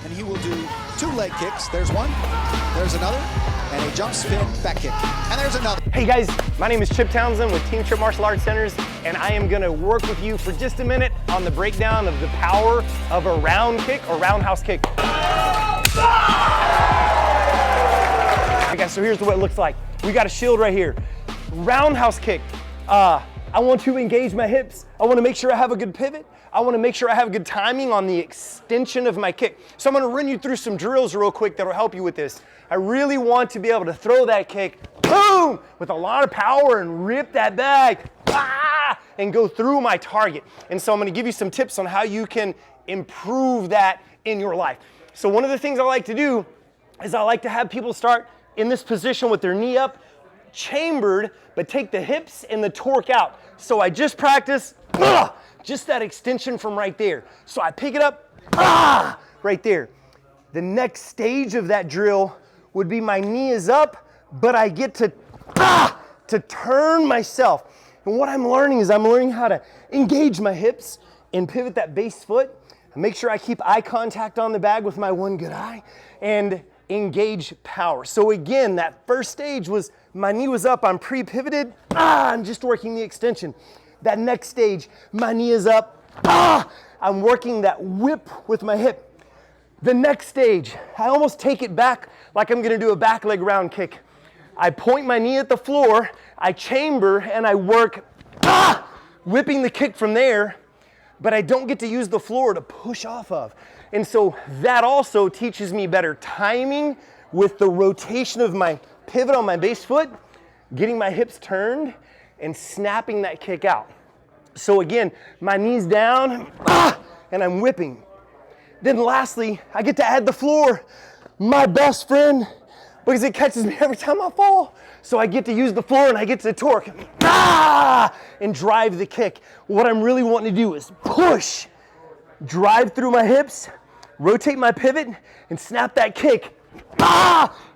and he will do 2 leg kicks. There's one, there's another, and a jump spin back kick. And there's another. Hey guys, my name is Chip Townsend with Team Chip Martial Arts Centers, and I am gonna work with you for just a minute on the breakdown of the power of a round kick or roundhouse kick. Okay guys, so here's what it looks like. We got a shield right here. Roundhouse kick. I want to engage my hips. I want to make sure I have a good pivot. I want to make sure I have good timing on the extension of my kick. So I'm going to run you through some drills real quick that will help you with this. I really want to be able to throw that kick, boom, with a lot of power and rip that back, and go through my target. And so I'm going to give you some tips on how you can improve that in your life. So one of the things I like to do is I like to have people start in this position with their knee up, chambered, but take the hips and the torque out. So I just practice just that extension from right there. So I pick it up right there. The next stage of that drill would be my knee is up, but I get to turn myself. And what I'm learning is I'm learning how to engage my hips and pivot that base foot. Make sure I keep eye contact on the bag with my one good eye and engage power. So again, that first stage was my knee was up, I'm pre-pivoted, I'm just working the extension. That next stage, my knee is up, I'm working that whip with my hip. The next stage, I almost take it back like I'm gonna do a back leg round kick. I point my knee at the floor, I chamber, and I work, whipping the kick from there, but I don't get to use the floor to push off of. And so that also teaches me better timing with the rotation of my pivot on my base foot, getting my hips turned, and snapping that kick out. So again, my knees down, and I'm whipping. Then lastly, I get to add the floor, my best friend, because it catches me every time I fall. So I get to use the floor and I get to torque, and drive the kick. What I'm really wanting to do is push, drive through my hips, rotate my pivot, and snap that kick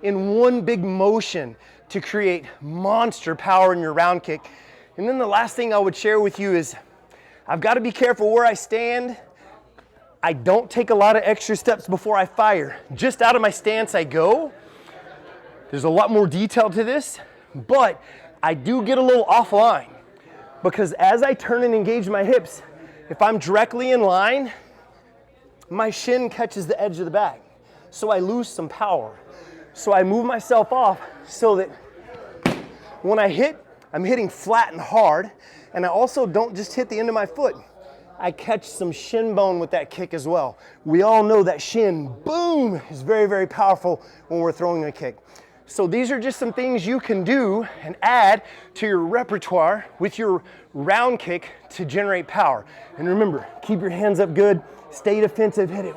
in one big motion to create monster power in your round kick. And then the last thing I would share with you is I've got to be careful where I stand. I don't take a lot of extra steps before I fire. Just out of my stance I go. There's a lot more detail to this, but I do get a little offline because as I turn and engage my hips, if I'm directly in line, my shin catches the edge of the bag. So I lose some power. So I move myself off so that when I hit, I'm hitting flat and hard, and I also don't just hit the end of my foot. I catch some shin bone with that kick as well. We all know that shin, boom, is very, very powerful when we're throwing a kick. So these are just some things you can do and add to your repertoire with your round kick to generate power. And remember, keep your hands up good, stay defensive, hit it,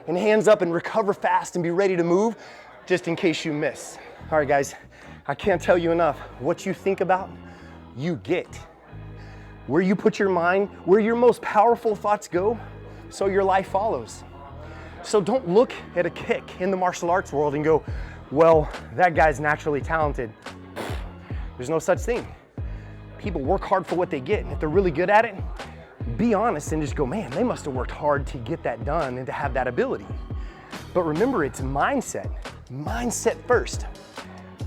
and hands up and recover fast and be ready to move just in case you miss. All right, guys, I can't tell you enough. What you think about, you get. Where you put your mind, where your most powerful thoughts go, so your life follows. So don't look at a kick in the martial arts world and go, well, that guy's naturally talented. There's no such thing. People work hard for what they get, and if they're really good at it, be honest and just go, man, they must have worked hard to get that done and to have that ability. But remember, it's mindset. Mindset first.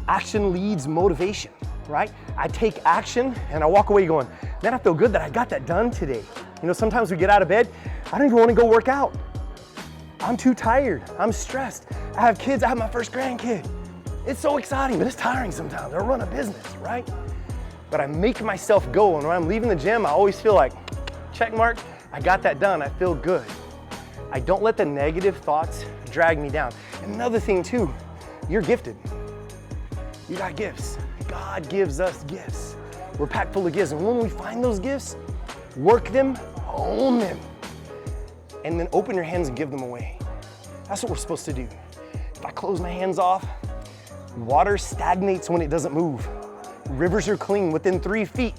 Action leads motivation, right? I take action and I walk away going, man, I feel good that I got that done today. You know, sometimes we get out of bed, I don't even want to go work out. I'm too tired, I'm stressed. I have kids, I have my first grandkid. It's so exciting, but it's tiring sometimes. I run a business, right? But I make myself go, and when I'm leaving the gym, I always feel like, check mark, I got that done, I feel good. I don't let the negative thoughts drag me down. And another thing too, you're gifted. You got gifts. God gives us gifts. We're packed full of gifts, and when we find those gifts, work them, own them, and then open your hands and give them away. That's what we're supposed to do. If I close my hands off, water stagnates when it doesn't move. Rivers are clean. Within 3 feet,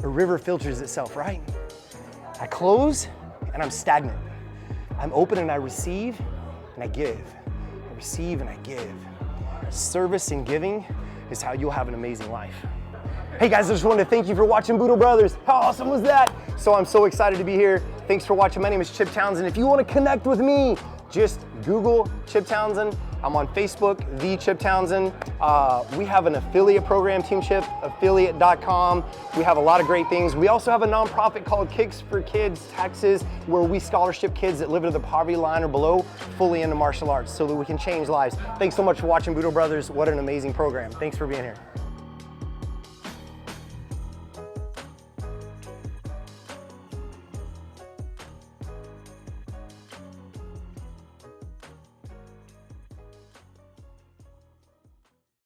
a river filters itself, right? I close and I'm stagnant. I'm open and I receive and I give. I receive and I give. Service and giving is how you'll have an amazing life. Hey guys, I just wanted to thank you for watching Budo Brothers. How awesome was that? So I'm so excited to be here. Thanks for watching. My name is Chip Townsend. If you want to connect with me, just Google Chip Townsend. I'm on Facebook, the Chip Townsend. We have an affiliate program, Team Chip, affiliate.com. We have a lot of great things. We also have a nonprofit called Kicks for Kids Texas, where we scholarship kids that live under the poverty line or below fully into martial arts so that we can change lives. Thanks so much for watching Budo Brothers. What an amazing program. Thanks for being here.